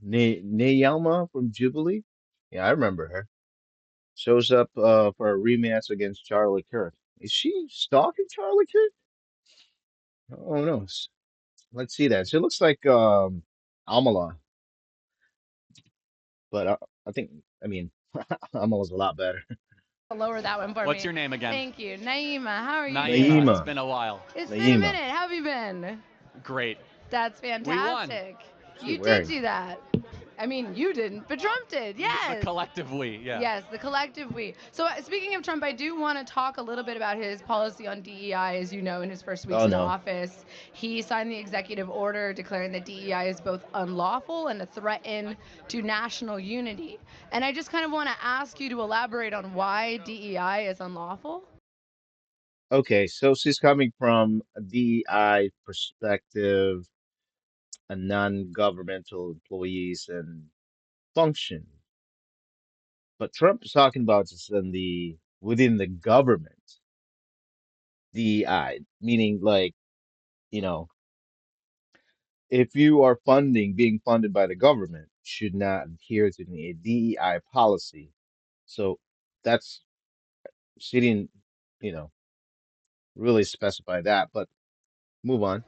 Niyemah from Jubilee. Yeah, I remember her. Shows up for a rematch against Charlie Kirk. Is she stalking Charlie Kirk? Oh no. Let's see that. She looks like Amala, but I think I mean Amala's a lot better. Lower that one for What's me. your name again? Thank you. Naima, how are you Naima. doing? It's Naima. been a while. It's been a Naima. minute. How have you been? Great. That's We won. fantastic. What's she You did wearing? do that. I mean, you didn't, but Trump did. The Yes. collective we, yeah. Yes, the collective we. So, speaking of Trump, I do want to talk a little bit about his policy on DEI. As you know, in his first weeks Oh in no. office, he signed the executive order declaring that DEI is both unlawful and a threat to national unity. And I just kind of want to ask you to elaborate on why DEI is unlawful. Okay, so she's coming from a DEI perspective, a non-governmental employees and function. But Trump is talking about just in the within the government, DEI, meaning like, you know, if you are being funded by the government, should not adhere to the DEI policy. So that's she didn't, you know, really specify that, but move on.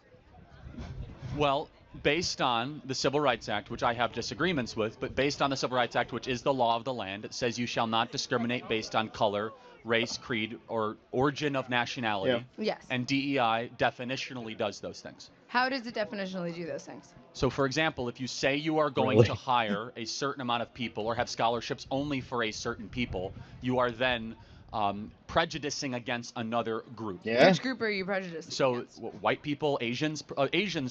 Well, based on the Civil Rights Act, which I have disagreements with, but based on the Civil Rights Act, which is the law of the land, it says you shall not discriminate based on color, race, creed, or origin of Yeah. nationality. Yes. And DEI definitionally does those things. How does it definitionally do those things? So, for example, if you say you are going to Really? hire a certain amount of people or have scholarships only for a certain people, you are then prejudicing against another group. Yeah. Which group are you prejudiced So against? white people, Asians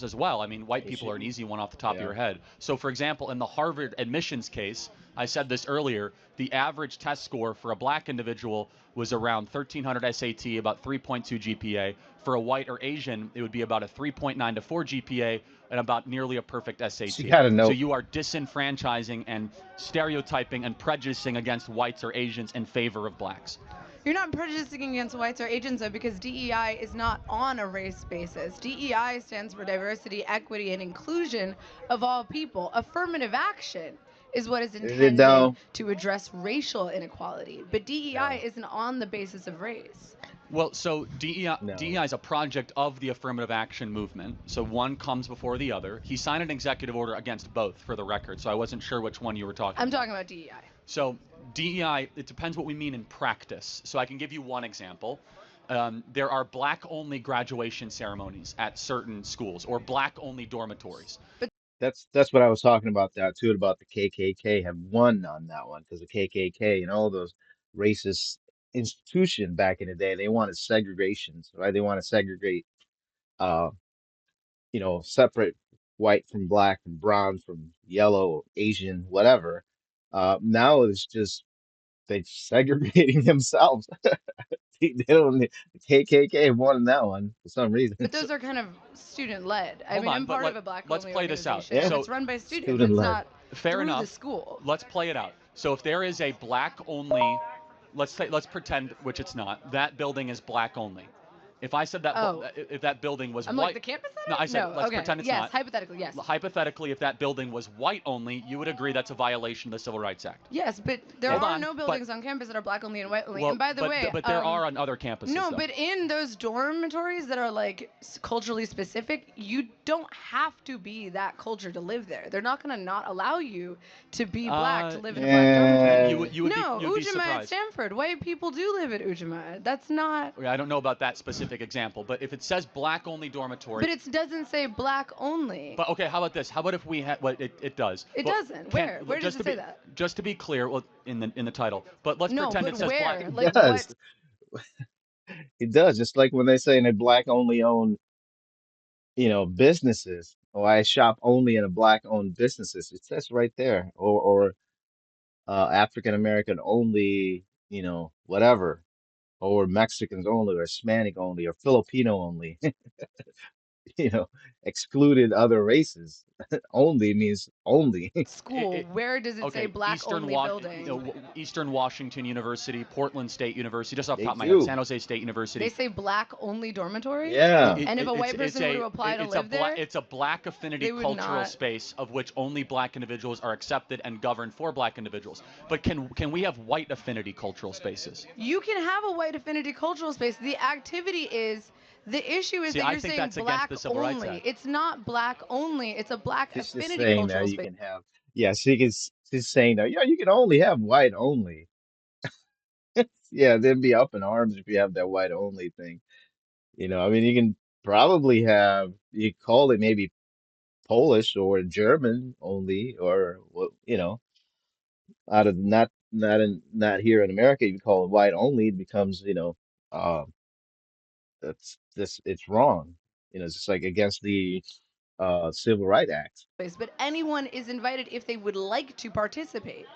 as well. I mean, white people are an Asian. easy one off the top of Yeah. your head. So, for example, in the Harvard admissions case, I said this earlier. The average test score for a black individual was around 1300 SAT, about 3.2 GPA. For a white or Asian, it would be about a 3.9 to 4 GPA and about nearly a perfect She SAT. got a So note. you are disenfranchising and stereotyping and prejudicing against whites or Asians in favor of blacks. You're not prejudicing against whites or Asians though, because DEI is not on a race basis. DEI stands for diversity, equity, and inclusion of all people. Affirmative action is what is Is it intended though? to address racial inequality, but DEI No. isn't on the basis of race. Well, so No. DEI is a project of the affirmative action movement. So one comes before the other. He signed an executive order against both, for the record. So I wasn't sure which one you were talking I'm about. talking about DEI. So DEI, it depends what we mean in practice. So I can give you one example. There are black-only graduation ceremonies at certain schools, or black-only dormitories. But That's what I was talking about that too, about the KKK have won on that one because the KKK and all those racist institution back in the day, they wanted segregations, right? They want to segregate, uh, separate white from black and brown from yellow, Asian, whatever. Now it's just they segregating themselves. They don't. The KKK won that one for some reason. but So, those are kind of student led. I Hold mean, on, I'm but part of a black let's only play this out. organization, yeah, and So it's run by students. student It's led. not fair through the enough. school. Let's play it out. So if there is a black only, let's pretend, which it's not, that building is black only. If I said that Oh, if that building was I'm like white, the campus no, I center? said No. let's Okay. pretend it's Yes. not. Hypothetically, yes. Hypothetically, if that building was white only, you would agree that's a violation of the Civil Rights Act. Yes, but there Hold are on, no but buildings on campus that are black only and white only. well, And by the way, but there are on other campuses no, though. but in those dormitories that are like culturally specific, you don't have to be that culture to live there. They're not going to not allow you to be black to live in a black dormitory. You Yeah, would you would be No, you would be Ujima at surprised. Stanford. White people do live at Ujima. That's not. Okay, I don't know about that specific example, but if it says black only dormitory, But it doesn't say black only. but okay, how about this? How about if we had? Well, it does. It But doesn't. can Where? Where does just it to say be that? just to be clear, well, in the title. But let's No, pretend but it says black. where? it Like does. what? It does. Just like when they say in a black only owned, businesses. Oh, I shop only in a black owned businesses. It says right there. Or African American only, whatever. Or Mexicans only, or Hispanic only, or Filipino only. you know, excluded other races. Only means only. School, where does it say Okay, black only building? Eastern Washington University, Portland State University, just off the They top of my head, do. San Jose State They University. say black only dormitory? Yeah. And if a white person were to apply to live there, It's a black affinity they would cultural not. space of which only black individuals are accepted and governed for black individuals. But can we have white affinity cultural spaces? You can have a white affinity cultural space. The activity is, the issue is See, that I you're think saying that's against black the Civil Rights only. Act. It's not black only. It's a black She's just affinity saying cultural that you space. can have, yeah, she's saying that, yeah, you can only have white only. Yeah, they'd be up in arms if you have that white only thing. I mean, you can probably have, you call it maybe Polish or German only, or what, out of not here in America, you call it white only, it becomes, um, it's wrong. It's just like against the Civil Rights Act. But anyone is invited if they would like to participate.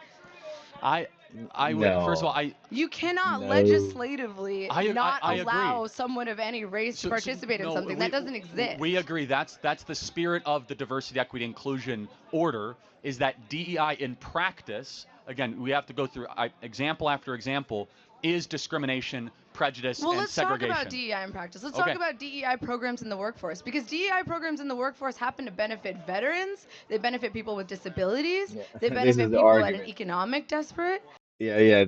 I I would first of all No, You cannot no. legislatively I not agree. allow someone of any race to participate in No, something. That doesn't exist. we agree. That's the spirit of the diversity, equity, inclusion order. Is that DEI in practice? Again, we have to go through example after example. Is discrimination, prejudice, Well, and let's talk about segregation? DEI in practice. Let's talk Okay. about DEI programs in the workforce, because DEI programs in the workforce happen to benefit veterans, they benefit people with disabilities, Yeah, they this is benefit the people at an argument. economic desperate. Yeah, yeah,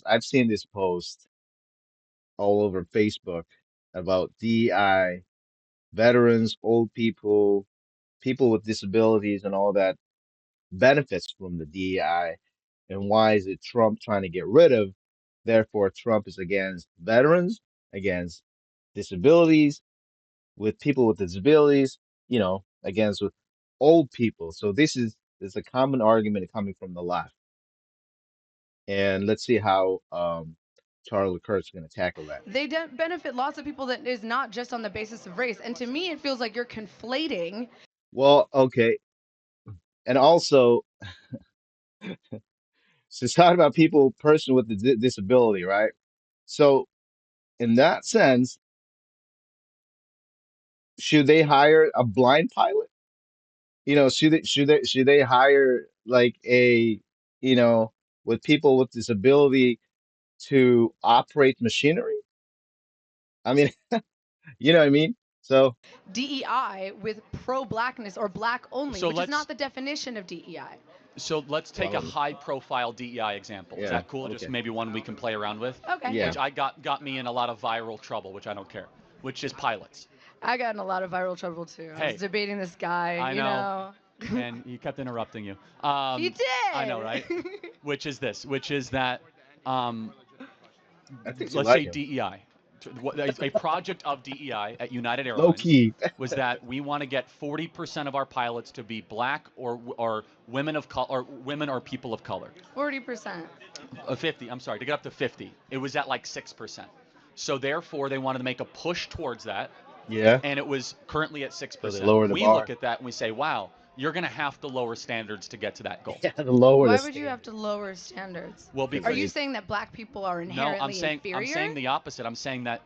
I've seen this post all over Facebook about DEI, veterans, old people, people with disabilities, and all that benefits from the DEI. And why is it Trump trying to get rid of? Therefore, Trump is against veterans, against disabilities, with people with disabilities, against with old people. So this is a common argument coming from the left. And let's see how Charlie Kirk's going to tackle that. They benefit lots of people that is not just on the basis of race. And to me, it feels like you're conflating. Well, okay. And also, so it's talking about person with the disability, right? So in that sense, should they hire a blind pilot? Should they hire like you know, with people with disability to operate machinery? I mean, you know what I mean? So DEI with pro blackness or black only, So which is let's not the definition of DEI. take a well, high profile DEI example. Is yeah, that cool? Just okay. maybe one we can play around with, Okay. Yeah. which I got me in a lot of viral trouble, which I don't care. Which is pilots. I got in a lot of viral trouble too. I was Hey, debating this guy, I you know, know. and he kept interrupting you. He I know, right? did. Which is this? Which is that? Um, I think you let's like say him. DEI. A project of DEI at United Low Airlines key. was that we want to get 40% of our pilots to be black or women of color or women or people of color. 40%. 50. I'm sorry, to get up to 50. It was at like 6%. So therefore, they wanted to make a push towards that, Yeah. and it was currently at So they 6%. lower the We look bar. at that and we say, wow, you're going to have to lower standards to get to that goal. Yeah, the lower the Why would you have to standard. lower standards? Well, Because Are because you they saying that black people are no, inherently I'm saying inferior? the opposite. I'm saying that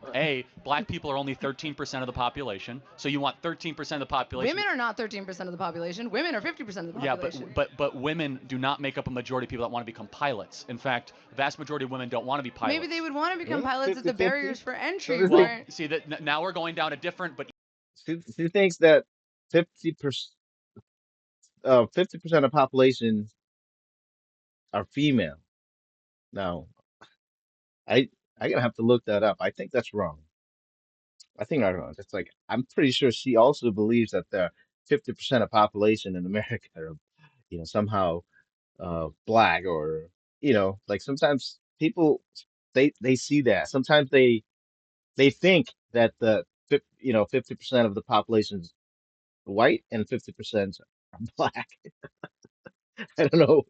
black people are only 13% of the population. So you want 13% of the population. Women are not 13% of the population. Women are 50% of the Yeah, population. but women do not make up a majority of people that want to become pilots. In fact, the vast majority of women don't want to be pilots. Maybe they would want to become yeah, pilots if the 50-50. barriers for So entry does they Well, weren't. see that now we're going down a different but she thinks that 50% of population are female. Now, I I gonna have to look that up. I think that's wrong. I think I'm wrong. It's like I'm pretty sure she also believes that the 50% of population in America are, somehow black, or like sometimes people they see that. Sometimes they think that 50% of the population is white and 50% are black. I don't know.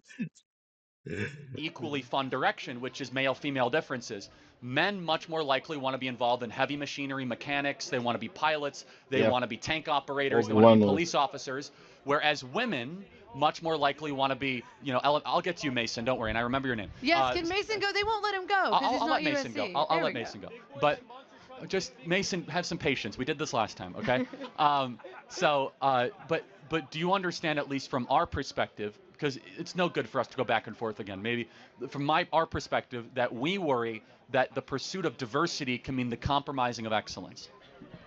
equally fun direction, which is male female differences. Men much more likely want to be involved in heavy machinery mechanics, they want to be pilots, they Yeah, want to be tank operators, they want to be overwhelmingly. police officers, whereas women much more likely want to be, Ellen, I'll get to you, Mason, don't worry, and I remember your name. Yes, can Mason go? They won't let him go because he's I'll not let Mason go. USC. I'll There let we go. Mason go. But Just Mason, have some patience. We did this last time, okay? But do you understand, at least from our perspective, because it's no good for us to go back and forth again. Maybe from our perspective, that we worry that the pursuit of diversity can mean the compromising of excellence.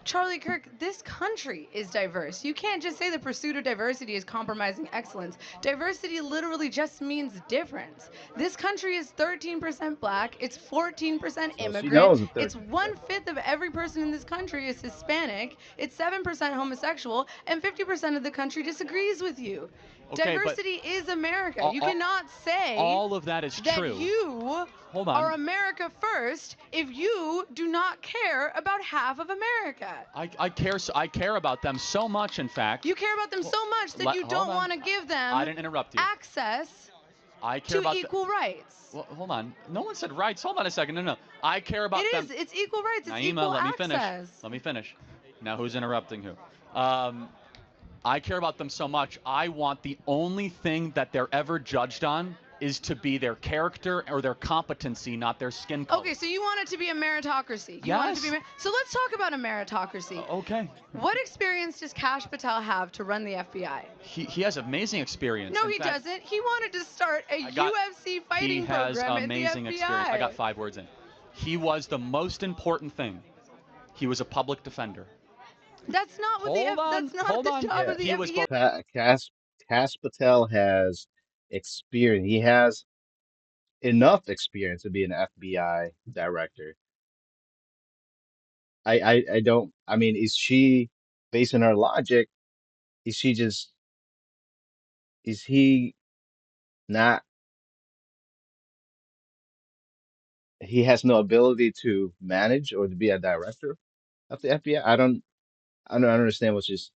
Charlie Kirk, this country is diverse. You can't just say the pursuit of diversity is compromising excellence. Diversity literally just means difference. This country is 13% black, it's 14% So she immigrant, knows the it's 13%. 1/5 of every person in this country is Hispanic, it's 7% homosexual, and 50% of the country disagrees with you. Okay, but Diversity is America. all, You all, cannot say all of that is that true. you Hold are on. America first if you do not care about half of America. I care about them so much, in fact. You care about them so much that you Hold don't on. want to give I them didn't interrupt you. access I care to about equal rights. Well, hold on. No one said rights. Hold on a second. No. I care about It them. is. It's equal rights. It's Niyemah, equal let me finish. access. Let me finish. Now, who's interrupting who? I care about them so much. I want the only thing that they're ever judged on is to be their character or their competency, not their skin color. Okay, so you want it to be a meritocracy. You want it to Yes. be so let's talk about a meritocracy. Okay. What experience does Kash Patel have to run the FBI? He has amazing experience. No, In he fact, doesn't. He wanted to start a UFC He fighting has program at the amazing FBI. experience. I got 5 words in. He was the most important thing. He was a public defender. That's not what that's not hold the on. job Yeah, of the He was FBI. both. Cass Patel has experience. He has enough experience to be an FBI director. I don't. I mean, is she, based on her logic, is she just, is he not, he has no ability to manage or to be a director of the FBI? I don't understand where she's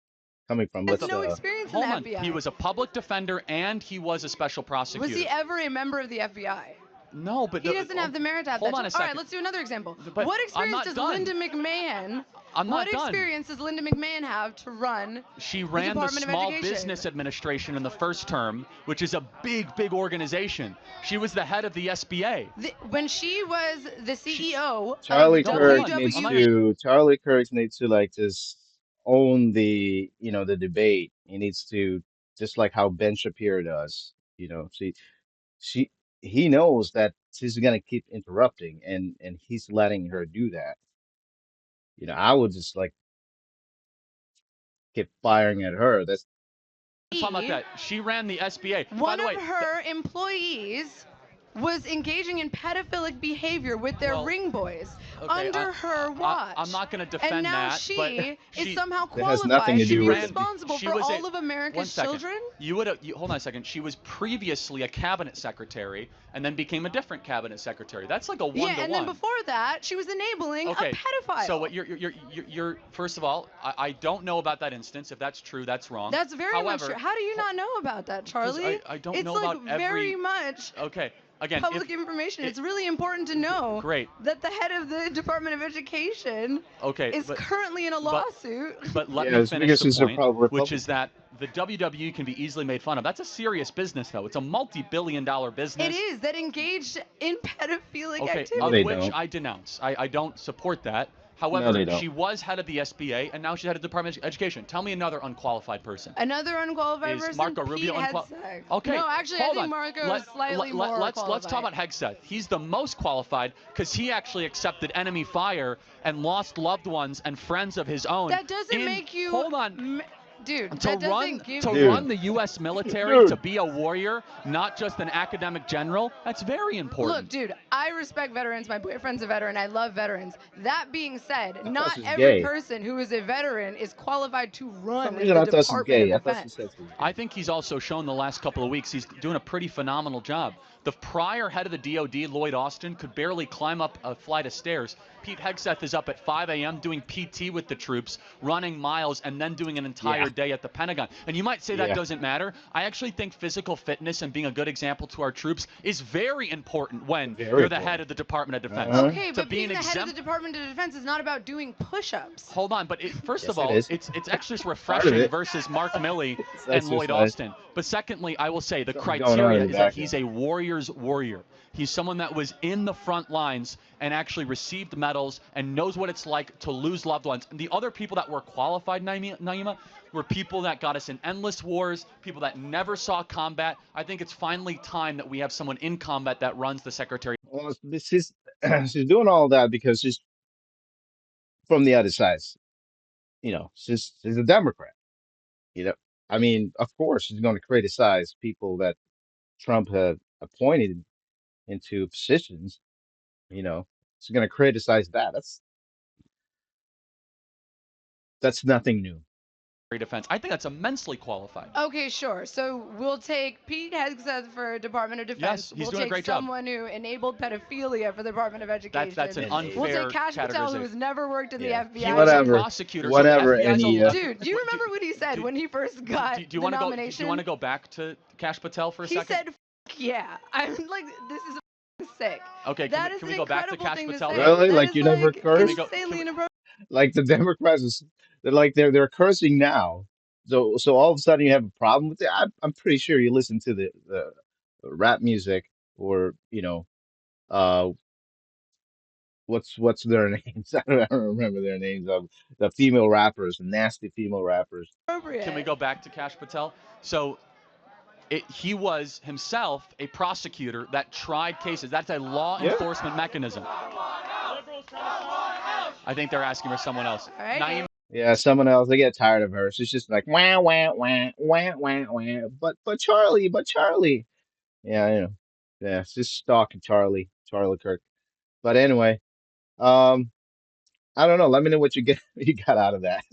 coming from. He has Let's no experience in the Hold on. FBI. He was a public defender and he was a special prosecutor. Was he ever a member of the FBI? No, but He doesn't have the merit to have hold that on a job. All right, second. let's do another example. But What I'm experience not does done. Linda McMahon? I'm not What done. experience does Linda McMahon have to run She the ran the Department of Small Education? Business Administration in the first term, which is a big organization. She was the head of the SBA. When she was the CEO Charlie of No, hold Kirk on. needs I'm not WW. even. to Charlie Kirk needs to like just own the, you know, the debate. He needs to, just like how Ben Shapiro does. You know, she he knows that she's gonna keep interrupting, and he's letting her do that. You know, I would just like keep firing at her. That's I'm talking about that. She ran the SBA. By One the of way, her employees was engaging in pedophilic behavior with their well, ring boys okay, under her watch. I'm not going to defend and now that, she but is she somehow that has nothing qualified to to she do be with ran. responsible She for was all a of one America's second. children. Hold on a second. She was previously a cabinet secretary and then became a different cabinet secretary. That's like a one Yeah, to and then one. before that, she was enabling Okay. a pedophile. So what you're first of all, I don't know about that instance. If that's true, that's wrong. That's very much However, true. How do you not know about that, 'cause Charlie? I don't It's know like about very every. much Okay. Again, public information. It's really important to know great. that the head of the Department of Education Okay, is currently in a but lawsuit. but let yeah, me it's finish because the she's a point, which Republican. is that the WWE can be easily made fun of. That's a serious business, though. It's a multi-billion-dollar business. It is that engaged in pedophilic Okay, No, of they activity. which don't. I denounce. I don't support that. No, However, they don't. she was head of the SBA, and now she's head of the Department of Education. Tell me another unqualified person. Another unqualified Is person, Marco Pete Rubio unqualified? Hegseth. Okay, No, actually, I hold think on. Marco is slightly more Let's qualified. talk about Hegseth. He's the most qualified because he actually accepted enemy fire and lost loved ones and friends of his own. That doesn't make you. Hold on. Dude, To that run doesn't give to you. run Dude, the U.S. military, to dude, be a warrior, not just an academic general, that's very important. Look, dude, I respect veterans. My boyfriend's a veteran. I love veterans. That being said, I thought not she was every gay. person who is a veteran is qualified to For run some reason, the I thought she was Department of gay. I thought she Defense. said she was I gay. think he's also shown the last couple of weeks he's doing a pretty phenomenal job. The prior head of the DOD, Lloyd Austin, could barely climb up a flight of stairs. Pete Hegseth is up at 5 a.m. doing PT with the troops, running miles, and then doing an entire Yeah, day at the Pentagon. And you might say that yeah, doesn't matter. I actually think physical fitness and being a good example to our troops is very important when very you're the head important. of the Department of Defense. Uh-huh. Okay, To but be being an the head of the exempt. Department of Defense is not about doing push-ups. Hold on, but first of Yes, it all, is. it's actually just Part of refreshing it. versus Mark Milley It's and Lloyd exercise. Austin. But secondly, I will say the Something's going on in criteria the is that he's background. a warrior's warrior. He's someone that was in the front lines and actually received medals and knows what it's like to lose loved ones. And the other people that were qualified, Niyemah, were people that got us in endless wars, people that never saw combat. I think it's finally time that we have someone in combat that runs the Secretary. Well, she's doing all that because she's from the other side. You know, she's a Democrat. You know, I mean, of course, she's going to criticize people that Trump had appointed into positions. You know, she's going to criticize that. That's nothing new. Defense. I think that's immensely qualified. Okay, sure. So we'll take Pete Hegseth for Department of Defense. Yes, he's we'll doing a take great job. someone who enabled pedophilia for the Department of Education. That's an And We'll unfair take Kash Patel, categorization. who's never worked in yeah, the He FBI. was a whatever, prosecutor, whatever. so the FBI's Any Dude, do you remember what he said when he first got do you the want to go? nomination? Do you want to go back to Kash Patel for a He second? said, yeah. I'm like, this is sick. Okay, That is can an we go back to incredible Kash thing to Patel? say. really That like is you never like cursed? insanely inappropriate. Like the Democrats, they're cursing now. So all of a sudden you have a problem with it. I'm pretty sure you listen to the rap music or uh what's their names? I don't remember their names of the female rappers, the nasty female rappers. Can we go back to Kash Patel? So he was himself a prosecutor that tried cases. That's a law Yeah. enforcement mechanism. I think they're asking for someone else. All right. Naeem, Yeah, someone else. They get tired of her. She's just like wah wah wah wah wah wah. But Charlie. Yeah, yeah. It's just stalking Charlie Kirk. But anyway, um, I don't know. Let me know what you got out of that.